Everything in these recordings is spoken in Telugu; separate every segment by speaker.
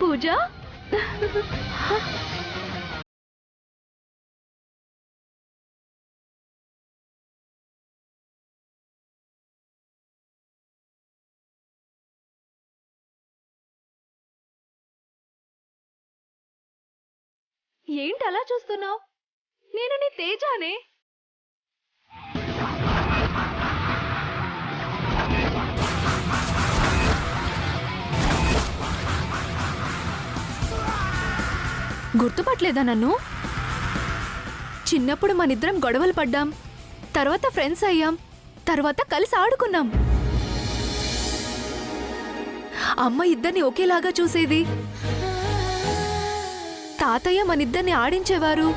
Speaker 1: పూజ ఏంటి అలా చూస్తున్నావు? నేను నీ తేజానే. గుర్తుపట్టలేదా నన్ను? చిన్నప్పుడు మనిద్దరం గొడవలు పడ్డాం, తర్వాత ఫ్రెండ్స్ అయ్యాం, తర్వాత కలిసి ఆడుకున్నాం. అమ్మ ఇద్దరిని ఒకేలాగా చూసేది, తాతయ్య మనిద్దరిని ఆడించేవారు.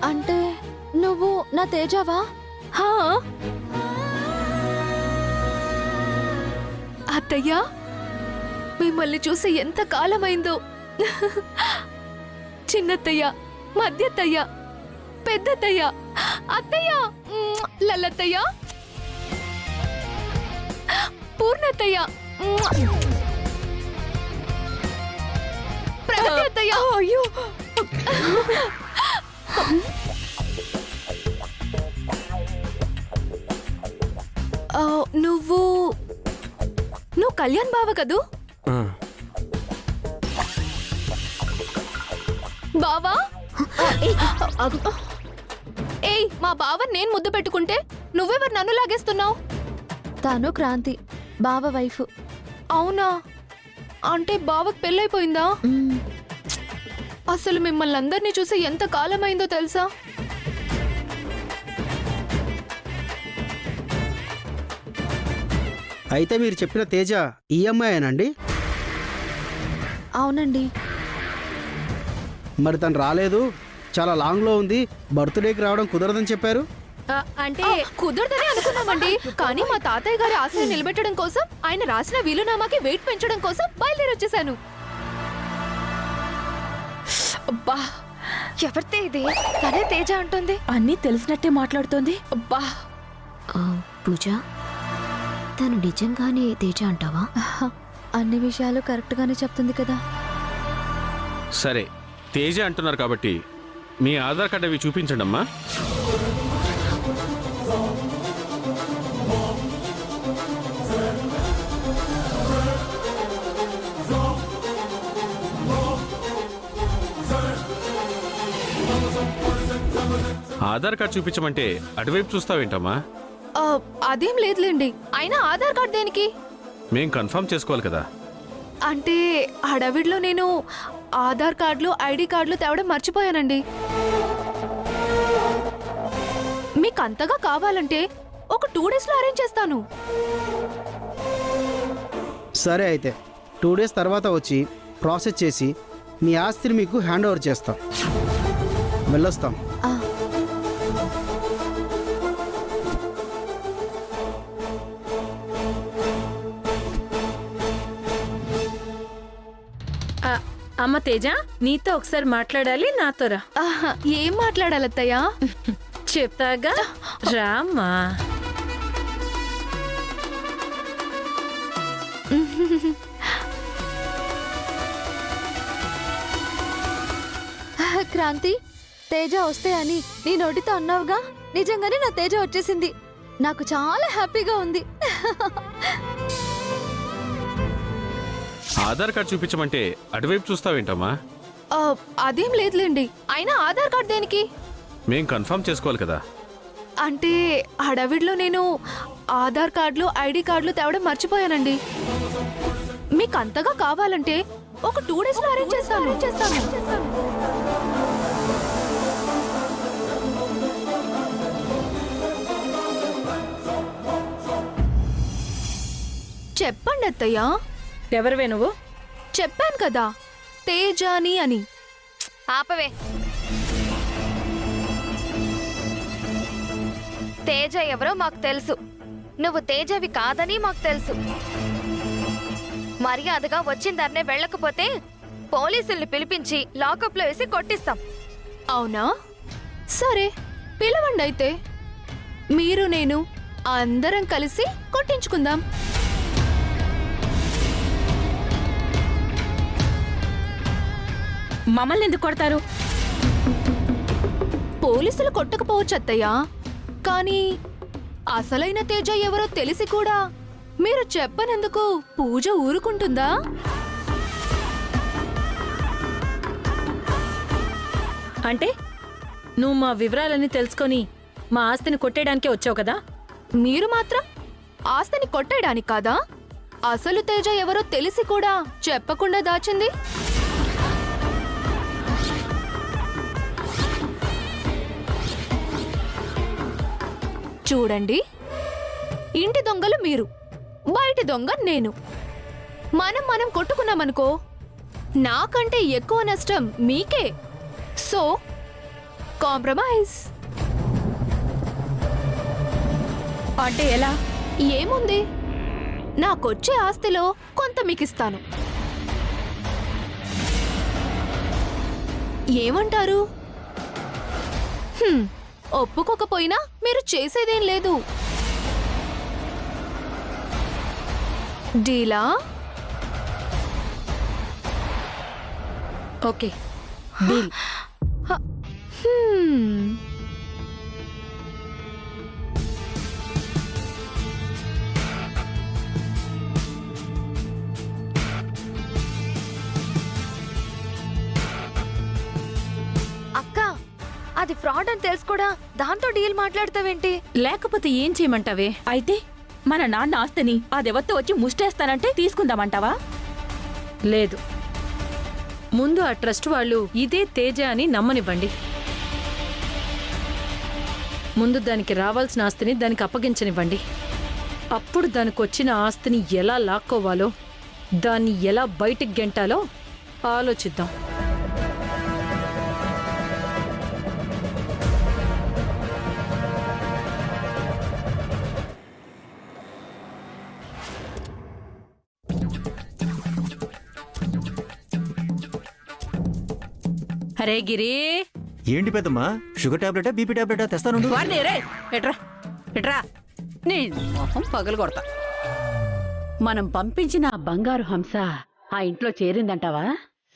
Speaker 2: అంటే నువ్వు నా తేజావా?
Speaker 1: హా అత్తయ్య, మిమ్మల్ని చూసి ఎంత కాలమైందో. చిన్నత్తయ్య, మధ్యత్తయ్య, పెద్దత్తయ్య, అత్తయ్య, లల్లత్తయ్య, పూర్ణత్తయ్య, ప్రగతి అత్తయ్య. అయ్యో, నువ్వు కళ్యాణ్ బావ కదూ? బావా, ఏయ్, మా బావ నేను ముద్దు పెట్టుకుంటే నువ్వెవరు నన్ను లాగేస్తున్నావు?
Speaker 2: తాను క్రాంతి, బావ వైఫ్.
Speaker 1: అవునా? అంటే బావకు పెళ్ళైపోయిందా? అసలు మిమ్మల్ని అందరినీ చూసి ఎంత కాలమైందో తెలుసా?
Speaker 3: అయితే మీరు చెప్పిన తేజ ఈ అమ్మాయేనండి?
Speaker 2: అవునండి.
Speaker 3: మరి తను రాలేదు, చాలా లాంగ్లో ఉంది, బర్త్డేకి రావడం కుదరదని చెప్పారు.
Speaker 1: అంటే కుదరదని అనుకున్నామండి, కానీ మా తాతయ్య గారి ఆశయం నిలబెట్టడం కోసం, ఆయన రాసిన వీలునామాకి వెయిట్ పెంచడం కోసం బయలుదేరి వచ్చేసాను.
Speaker 2: అబ్బా, ఎవరితే ఇది? తనే తేజ అంటుంది.
Speaker 4: అన్నీ తెలిసినట్టే మాట్లాడుతోంది.
Speaker 2: అబ్బా.
Speaker 5: పూజ, తను నిజంగానే తేజ అంటావా?
Speaker 2: అన్ని విషయాలు కరెక్ట్ గానే చెప్తుంది కదా.
Speaker 6: సరే, తేజ అంటున్నారు కాబట్టి మీ ఆధార్ కార్డు అవి చూపించండి అమ్మా. ఆధార్ కార్డు చూపించమంటే అటువైపు చూస్తావేంటమ్మా?
Speaker 1: అదేం లేదులేండి, అయినా ఆధార్ కార్డు దేనికి?
Speaker 6: మేం కన్ఫర్మ్ చేసుకోవాలి కదా.
Speaker 1: అంటే హడావిడిలో నేను ఆధార్ కార్డులు, ఐడి కార్డులు తేవడం మర్చిపోయానండి. మీకు అంతగా కావాలంటే ఒక 2 డేస్లో అరేంజ్ చేస్తాను.
Speaker 3: సరే, అయితే 2 డేస్ తర్వాత వచ్చి ప్రాసెస్ చేసి మీ ఆస్తిని మీకు హ్యాండ్ ఓవర్ చేస్తాం. వెళ్ళొస్తాం.
Speaker 4: అమ్మ తేజ, నీతో ఒకసారి మాట్లాడాలి, నాతోరా.
Speaker 1: ఏం మాట్లాడాలత్తయ్యా?
Speaker 4: చెప్తాగా, రామ్మా.
Speaker 2: క్రాంతి, తేజ వస్తే అని నీ నోటితో అన్నావుగా, నిజంగానే నా తేజ వచ్చేసింది. నాకు చాలా హ్యాపీగా ఉంది.
Speaker 6: ఆధార్ కార్డు చూపించమంటే అటువైపు చూస్తావేంటమ్మా?
Speaker 1: అదేం లేదులేండి, అయినా ఆధార్ కార్డు దేనికి?
Speaker 6: మేం కన్ఫర్మ్ చేసుకోవాలి కదా.
Speaker 1: అంటే హడావిడిలో నేను ఆధార్ కార్డులు, ఐడి కార్డులు తేవడం మర్చిపోయానండి. మీకు అంతగా కావాలంటే ఒక 2 డేస్లో అరేంజ్ చేస్తాను. చెప్పండి అత్తయ్యా.
Speaker 4: ఎవరివే నువ్వు?
Speaker 1: చెప్పాను కదా, తేజాని అని.
Speaker 2: ఆపవే. తేజ ఎవరో మాకు తెలుసు, నువ్వు తేజవి కాదని మాకు తెలుసు. మర్యాదగా వచ్చిన దాన్నే వెళ్ళకపోతే పోలీసుల్ని పిలిపించి లాకప్లో వేసి కొట్టిస్తాం.
Speaker 1: అవునా? సరే, పిలవండి అయితే. మీరు నేను అందరం కలిసి కొట్టించుకుందాం.
Speaker 4: మమ్మల్ని ఎందుకు కొడతారు?
Speaker 1: పోలీసులు కొట్టకపోవచ్చు అత్తయ్య, కానీ అసలైన తేజ ఎవరో తెలిసి కూడా మీరు చెప్పనందుకు పూజ ఊరుకుంటుందా?
Speaker 4: అంటే నువ్వు మా వివరాలన్నీ తెలుసుకొని మా ఆస్తిని కొట్టేయడానికే వచ్చావు కదా?
Speaker 1: మీరు మాత్రం ఆస్తిని కొట్టేయడానికి కాదా? అసలు తేజ ఎవరో తెలిసి కూడా చెప్పకుండా దాచింది? చూడండి, ఇంటి దొంగలు మీరు, బయటి దొంగ నేను. మనం కొట్టుకున్నామనుకో నాకంటే ఎక్కువ నష్టం మీకే. So compromise.
Speaker 4: అంటే ఎలా?
Speaker 1: ఏముంది, నాకొచ్చే ఆస్తిలో కొంత మీకిస్తాను. ఏమంటారు? ఒప్పుకోకపోయినా మీరు చేసేదేం లేదు. డీలా?
Speaker 4: Okay, deal.
Speaker 2: అక్క, అది ఫ్రాడ్ అని తెలుసు కూడా దాంతో డీల్ మాట్లాడతావేంటి?
Speaker 4: లేకపోతే ఏం చేయమంటావే? అయితే మన నాన్న ఆస్తిని అదెవత్తో వచ్చి ముష్టేస్తానంటే తీసుకుందామంటావా? లేదు, ముందు ఆ ట్రస్ట్ వాళ్ళు ఇదే తేజ అని నమ్మనివ్వండి. ముందు దానికి రావాల్సిన ఆస్తిని దానికి అప్పగించనివ్వండి. అప్పుడు దానికి వచ్చిన ఆస్తిని ఎలా లాక్కోవాలో, దాన్ని ఎలా బయటికి గెంటాలో ఆలోచిద్దాం. అరే గిరి,
Speaker 7: ఏంటి పెద్దమ్మా, షుగర్ టాబ్లెటా బీపీ టాబ్లెటా తెస్తాను.
Speaker 8: వాడిని రే, ఎట్రా ఎట్రా, నీ మొహం పగలు కొడతా. మనం పంపించిన ఆ బంగారు హంస ఆ ఇంట్లో చేరిందంటావా?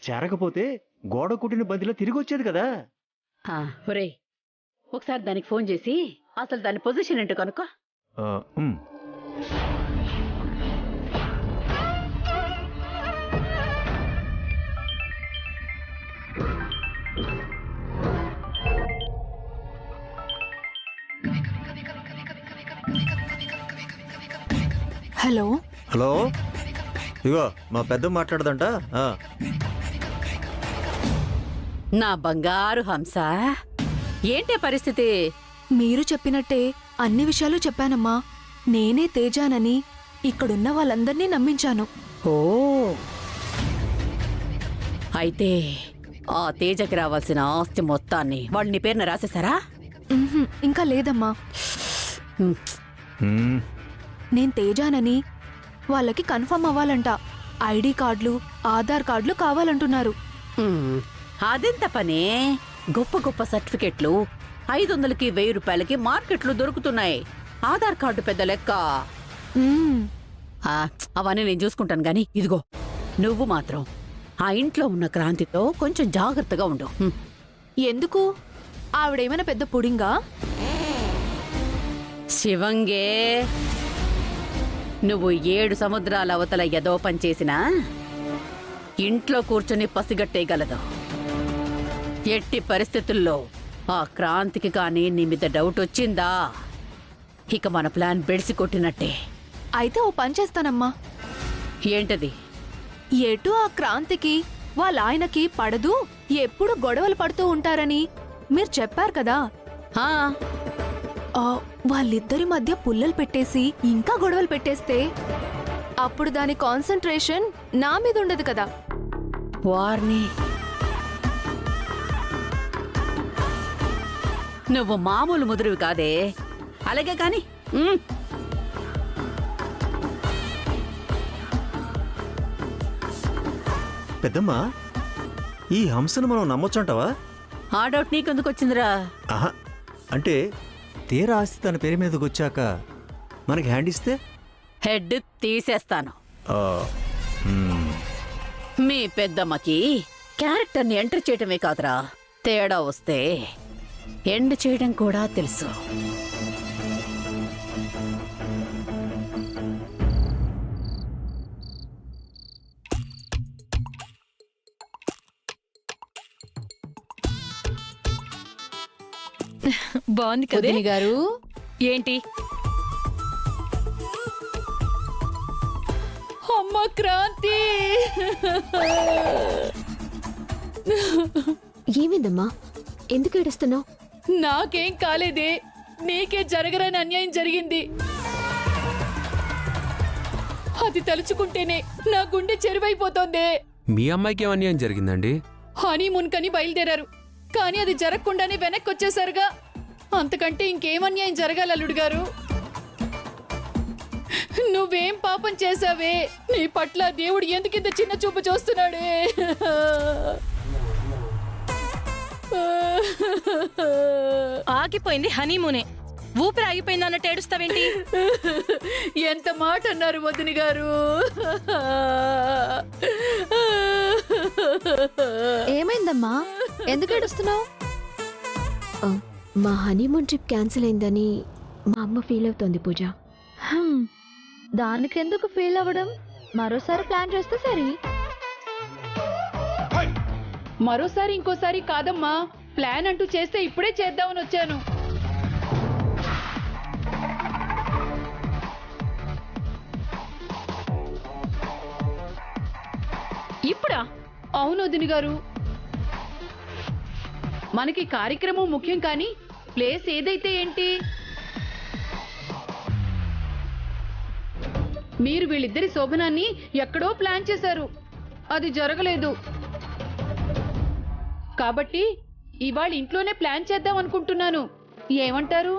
Speaker 7: చేరకపోతే గోడ కుట్టిన బంతిలో తిరిగి వచ్చేది కదా.
Speaker 8: ఒరే, ఒకసారి దానికి ఫోన్ చేసి అసలు దాని పొజిషన్ ఏంటో కనుక్కో.
Speaker 1: హలో
Speaker 7: హలో, ఇగో మా పెద్ద మాట్లాడదంట.
Speaker 8: నా బంగారు హంస, ఏంటే పరిస్థితి?
Speaker 1: మీరు చెప్పినట్టే అన్ని విషయాలు చెప్పానమ్మా. నేనే తేజానని ఇక్కడున్న వాళ్ళందర్నీ నమ్మించాను.
Speaker 8: ఓ, అయితే ఆ తేజకి రావాల్సిన ఆస్తి మొత్తాన్ని వాళ్ళు నీ పేరున రాసేశారా?
Speaker 1: ఇంకా లేదమ్మా. నేను తేజానని వాళ్ళకి కన్ఫర్మ్ అవ్వాలంట. ఐడి కార్డులు, ఆధార్ కార్డులు కావాలంటున్నారు.
Speaker 8: అదెంత పనే? గొప్ప గొప్ప సర్టిఫికెట్లు 500కి 1000 రూపాయలకి మార్కెట్లో దొరుకుతున్నాయి. ఆధార్ కార్డు పెద్ద లెక్క. అవన్నీ నేను చూసుకుంటాను గాని, ఇదిగో నువ్వు మాత్రం ఆ ఇంట్లో ఉన్న క్రాంతితో కొంచెం జాగ్రత్తగా ఉండు.
Speaker 1: ఎందుకు? ఆవిడేమైనా పెద్ద పుడింగా?
Speaker 8: శివంగే, నువ్వు 7 సముద్రాల అవతల ఏదో పని చేసినా ఇంట్లో కూర్చొని పసిగట్టేయగలదు. ఎట్టి పరిస్థితుల్లో ఆ క్రాంతికి కానీ నీ మీద డౌట్ వచ్చిందా, ఇక మన ప్లాన్ బెడిసి కొట్టినట్టే.
Speaker 1: అయితే ఓ పని చేస్తానమ్మా.
Speaker 8: ఏంటది?
Speaker 1: ఎటు ఆ క్రాంతికి వాళ్ళ ఆయనకి పడదు, ఎప్పుడు గొడవలు పడుతూ ఉంటారని మీరు చెప్పారు కదా. వాళ్ళిద్దరి మధ్య పుల్లలు పెట్టేసి ఇంకా గొడవలు పెట్టేస్తే అప్పుడు దాని కాన్సంట్రేషన్ నా మీద ఉండదు కదా.
Speaker 8: వార్ని, నువ్వు మామూలు ముదురువి కాదే. అలాగే కాని
Speaker 7: పెద్దమ్మా, ఈ హంసను మనం నమ్మొచ్చంటావా?
Speaker 8: ఆ డౌట్ నీకెందుకు వచ్చిందిరా?
Speaker 7: ఆహా, అంటే తీరా ఆస్తి తన పేరు మీదకి వచ్చాక మనకి హ్యాండ్ ఇస్తే
Speaker 8: హెడ్ తీసేస్తాను.
Speaker 7: ఆ, మ్మ్.
Speaker 8: మీ పెద్దమ్మకి క్యారెక్టర్ని ఎంటర్ చేయటమే కాదురా, తేడా వస్తే ఎండ్ చేయడం కూడా తెలుసు.
Speaker 4: బాగుంది కదే
Speaker 8: వదిని గారు,
Speaker 4: ఏంటి?
Speaker 8: అమ్మ క్రాంతి!
Speaker 5: ఏమైందమ్మా? ఎందుకు ఏడుస్తున్నావు?
Speaker 8: నాకేం కాలేదే, నీకే జరగరని అన్యాయం జరిగింది. అది తలుచుకుంటేనే నా గుండె చెరువైపోతోందే.
Speaker 9: మీ అమ్మాయికి ఏం అన్యాయం జరిగిందండి?
Speaker 8: హనీమూన్ కని బయలుదేరారు, కానీ అది జరగకుండానే వెనక్కి వచ్చేసారుగా. అంతకంటే ఇంకేం అన్యాయం జరగాలి అల్లుడు గారు? నువ్వేం పాపం చేశావే? నీ పట్ల దేవుడు ఎందుకింత చిన్న చూపు చూస్తున్నాడే?
Speaker 4: ఆగిపోయింది హనీమూనే, ఊపిరి ఆగిపోయింది అన్నట్టు ఏడుస్తావేంటి?
Speaker 8: ఎంత మాట అన్నారు వదిన గారు?
Speaker 2: ఏమైందమ్మా? ఎందుకు ఏడుస్తున్నావు?
Speaker 5: ఆ, మా హనీమూన్ ట్రిప్ క్యాన్సిల్ అయిందని మా అమ్మ ఫీల్ అవుతోంది పూజ.
Speaker 2: దానికెందుకు ఫీల్ అవ్వడం? మరోసారి ప్లాన్ చేస్తే సరి.
Speaker 8: మరోసారి ఇంకోసారి కాదమ్మా, ప్లాన్ అంటూ చేస్తే ఇప్పుడే చేద్దామని వచ్చాను.
Speaker 4: ఇప్పుడా?
Speaker 8: అవును వదిన గారు, మనకి కార్యక్రమం ముఖ్యం, కానీ ప్లేస్ ఏదైతే ఏంటి? మీరు వీళ్ళిద్దరి శోభనాన్ని ఎక్కడో ప్లాన్ చేశారు, అది జరగలేదు. కాబట్టి ఇవాళ ఇంట్లోనే ప్లాన్ చేద్దాం అనుకుంటున్నాను. ఏమంటారు?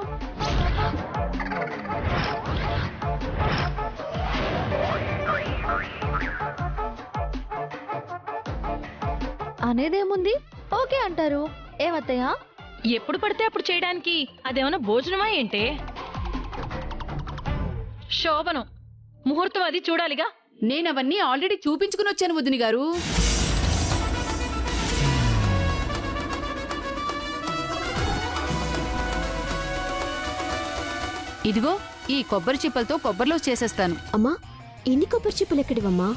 Speaker 2: అనేదేముంది, ఓకే అంటారు. ఏమత్తయ్యా?
Speaker 4: ఎప్పుడు పడితే అప్పుడు చేయడానికి అదేమన్నా భోజనమా ఏంటే? శోభనం ముహూర్తం అది చూడాలిగా.
Speaker 8: నేను అవన్నీ ఆల్రెడీ చూపించుకుని వచ్చాను వదిన గారు. ఇదిగో ఈ కొబ్బరి చిప్పలతో కొబ్బరిలో చేసేస్తాను.
Speaker 5: అమ్మా, ఇన్ని కొబ్బరి చిప్పలు ఎక్కడివమ్మా?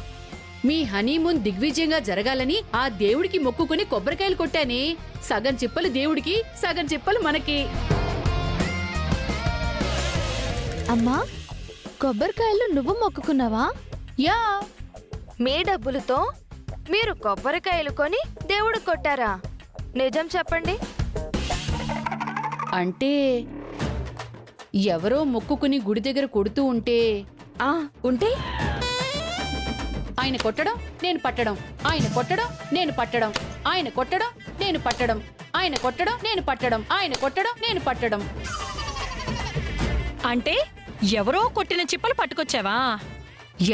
Speaker 8: మీ హనీమూన్ దిగ్విజయంగా జరగాలని ఆ దేవుడికి మొక్కుకుని కొబ్బరికాయలు కొట్టానే. సగం చిప్పలు దేవుడికి, సగం చిప్పలు మనకి.
Speaker 2: అమ్మా, కొబ్బరికాయలు నువ్వు మొక్కుకున్నావా?
Speaker 8: యా,
Speaker 2: మీ డబ్బులతో మీరు కొబ్బరికాయలు కొని దేవుడు కొట్టారా? నిజం చెప్పండి.
Speaker 8: అంటే ఎవరో మొక్కుకుని గుడి దగ్గర కొడుతూ ఉంటే
Speaker 4: ఉంటే
Speaker 8: ఆయన కొట్టడం నేను పట్టడం, ఆయన కొట్టడం నేను పట్టడం, ఆయన కొట్టడం నేను పట్టడం, ఆయన కొట్టడం నేను పట్టడం, ఆయన కొట్టడం నేను పట్టడం.
Speaker 4: అంటే ఎవరో కొట్టిన చిప్పలు పట్టుకొచ్చావా?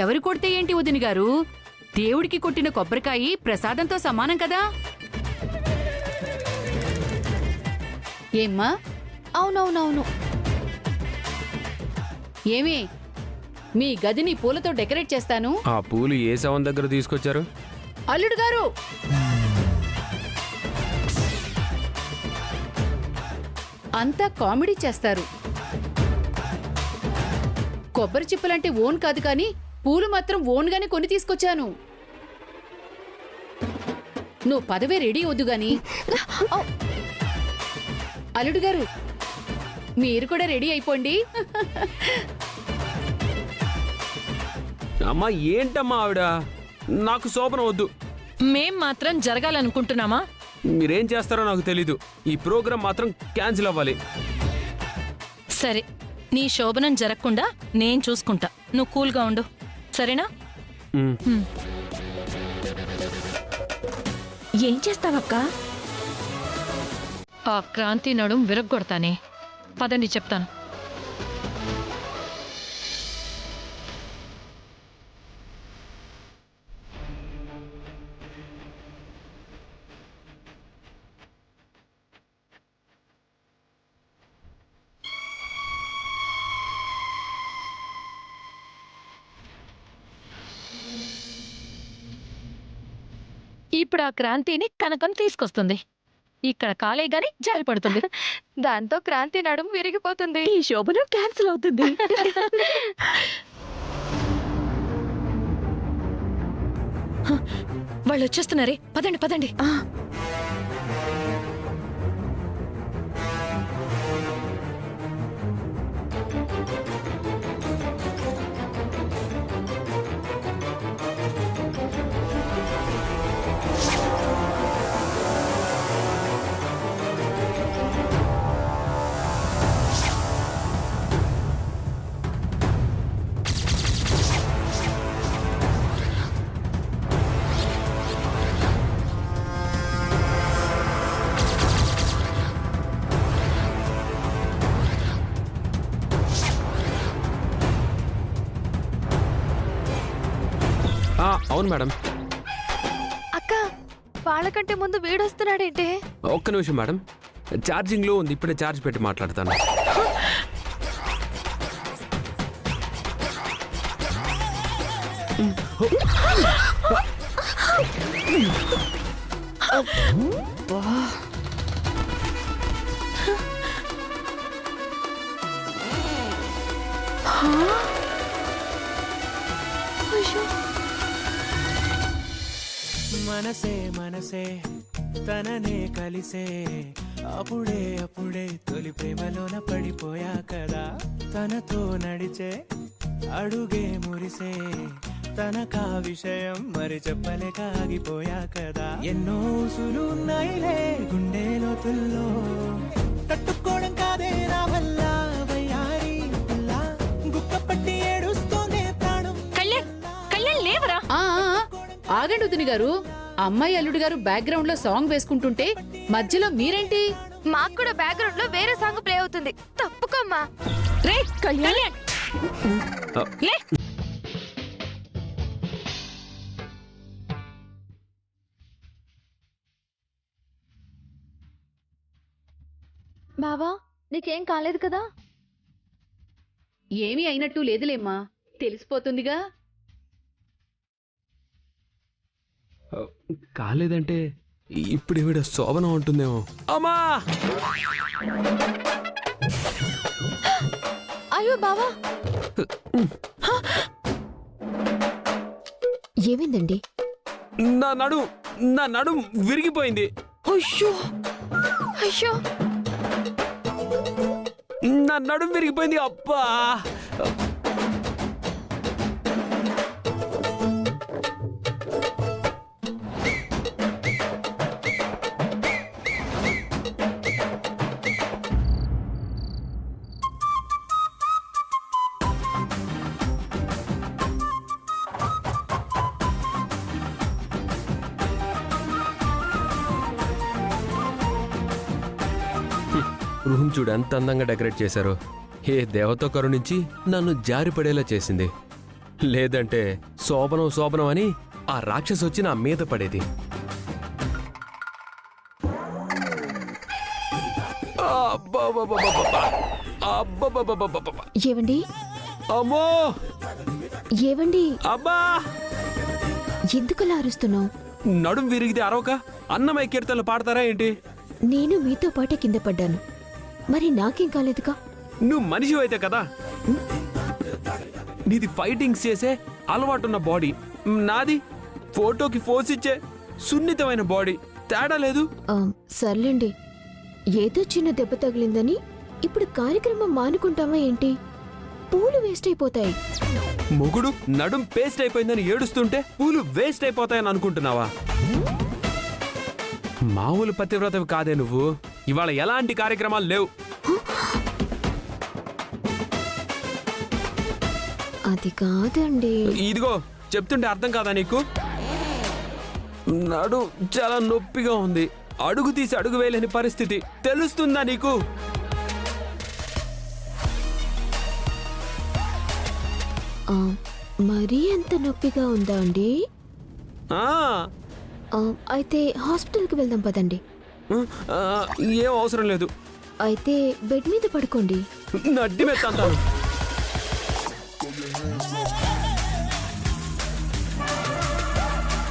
Speaker 8: ఎవరు కొడితే ఏంటి వదిన గారు? దేవుడికి కొట్టిన కొబ్బరికాయ ప్రసాదంతో సమానం కదా. ఏమ్మా?
Speaker 2: అవునవునవును.
Speaker 8: ఏమి, మీ గదిని పూలతో డెకరేట్ చేస్తాను.
Speaker 9: ఆ పూలు ఏ శవం దగ్గర తీసుకొచ్చారు?
Speaker 8: అల్లుడు గారు, అంతా కామెడీ చేస్తారు. కొబ్బరి చిప్పలంటే ఓన్ కాదు, కానీ పూలు మాత్రం ఓన్గానే కొని తీసుకొచ్చాను. నువ్వు పదవే రెడీ వద్దు గాని. అల్లుడు గారు, మీరు కూడా రెడీ అయిపోండి.
Speaker 9: అమ్మా, ఏంటమ్మా ఆవిడ? నాకు శోభనం వద్దు.
Speaker 4: మేం మాత్రం జరగాలనుకుంటున్నామా?
Speaker 9: మీరేం చేస్తారో నాకు తెలీదు. ఈ ప్రోగ్రాం మాత్రం క్యాన్సిల్ అవ్వాలి.
Speaker 4: సరే, నీ శోభనం జరగకుండా నేను చూసుకుంటా. నువ్వు కూల్గా ఉండు, సరేనా?
Speaker 9: ఉమ్.
Speaker 4: ఏం చేస్తావక్క? ఆ క్రాంతి నడుం విరగ్గొడతానే. పదండి చెప్తాను. ఇప్పుడు ఆ క్రాంతిని కనకం తీసుకొస్తుంది. ఇక్కడ కాలే గాని జారి పడుతుంది.
Speaker 2: దాంతో క్రాంతి నడుము విరిగిపోతుంది.
Speaker 4: ఈ శోభనం క్యాన్సిల్ అవుతుంది. వాళ్ళు వచ్చేస్తున్నారే, పదండి పదండి.
Speaker 9: అవును మేడం.
Speaker 2: అక్క, వాళ్ళకంటే ముందు వీడొస్తున్నాడేంటే?
Speaker 9: ఒక్క నిమిషం మేడం, ఛార్జింగ్లో ఉంది, ఇప్పుడే ఛార్జ్ పెట్టి మాట్లాడతాను.
Speaker 10: మనసే మనసే తననే కలిసే అప్పుడే అప్పుడే తొలి ప్రేమలోన పడిపోయా కదా. తనతో నడిచే అడుగే మురిసే తనకా విషయం మరి చెప్పలేక ఆగిపోయా కదా. ఎన్నో ఊసులు ఉన్నాయిలే గుండె లోతుల్లో, తట్టుకోవడం కాదే నా వల్ల వయ్యారి పిల్ల, గుక్కపట్టి ఏడుస్తోందే ప్రాణం.
Speaker 4: కళ్యాణ్ లేవరా?
Speaker 8: ఆగండి వదిన గారు, అమ్మాయి అల్లుడు గారు బ్యాక్గ్రౌండ్ లో సాంగ్ వేసుకుంటుంటే మధ్యలో మీరేంటి?
Speaker 2: మాకు కూడా బ్యాక్గ్రౌండ్ లో వేరే సాంగ్ ప్లే అవుతుంది. తప్పుకోమ్మా.
Speaker 4: రే కళ్యాణ్, లే.
Speaker 2: బావా, నీకేం కాలేదు కదా?
Speaker 8: ఏమీ అయినట్టు లేదులేమ్మా, తెలిసిపోతుందిగా.
Speaker 9: కాలేదంటే ఇప్పుడు ఈవిడ శోభనం ఉంటుందేమో. అమ్మా!
Speaker 2: అయ్యో బావా,
Speaker 5: ఏమైందండి?
Speaker 9: నా నడుం విరిగిపోయింది.
Speaker 2: అయ్యో అయ్యో,
Speaker 9: నా నడుం విరిగిపోయింది. అబ్బా! రూమ్ చూడు ఎంత అందంగా డెకరేట్ చేశారు. ఏ దేవత కరుణించి నన్ను జారిపడేలా చేసింది. లేదంటే శోభనం అని ఆ రాక్షసు వచ్చి నా మీద పడేది.
Speaker 5: ఏవండి?
Speaker 9: అమ్మో!
Speaker 5: ఏవండి?
Speaker 9: అబ్బా!
Speaker 5: ఎందుకలా అరుస్తున్నావు?
Speaker 9: నడుం విరిగితే అరవక అన్నమయ్య కీర్తనలు పాడతారా ఏంటి?
Speaker 5: నేను మీతో పాటే కింద పడ్డాను, మరి నాకేం కాలేదుగా.
Speaker 9: నువ్వు మనిషి అయితే కదా. నీది ఫైటింగ్స్ చేసే అలవాటున్న బాడీ, నాది ఫోటోకి ఫోర్స్ ఇచ్చే సున్నితమైన బాడీ. తేడా లేదు.
Speaker 5: సర్లేండి, ఏదో చిన్న దెబ్బ తగిలిందని ఇప్పుడు కార్యక్రమం మానుకుంటామా ఏంటి? పూలు వేస్ట్ అయిపోతాయి.
Speaker 9: మొగుడు నడుం పేస్ట్ అయిపోయిందని ఏడుస్తుంటే పూలు వేస్ట్ అయిపోతాయని అనుకుంటున్నావా? మామూలు పతివ్రతవి కాదే నువ్వు. ఇవాళ ఎలాంటి కార్యక్రమాలు లేవు.
Speaker 5: అది కాదండి.
Speaker 9: ఇదిగో చెప్తుంటే అర్థం కాదా నీకు? నడు చాలా నొప్పిగా ఉంది, అడుగు తీసి అడుగు వేయలేని పరిస్థితి. తెలుస్తుందా నీకు?
Speaker 5: మరీ అంత నొప్పిగా ఉందా అండి? అయితే హాస్పిటల్కి వెళ్దాం పదండి.
Speaker 9: ఏం అవసరం లేదు.
Speaker 5: అయితే బెడ్ మీద పడుకోండి.
Speaker 9: నడ్డి మెత్తంటాను.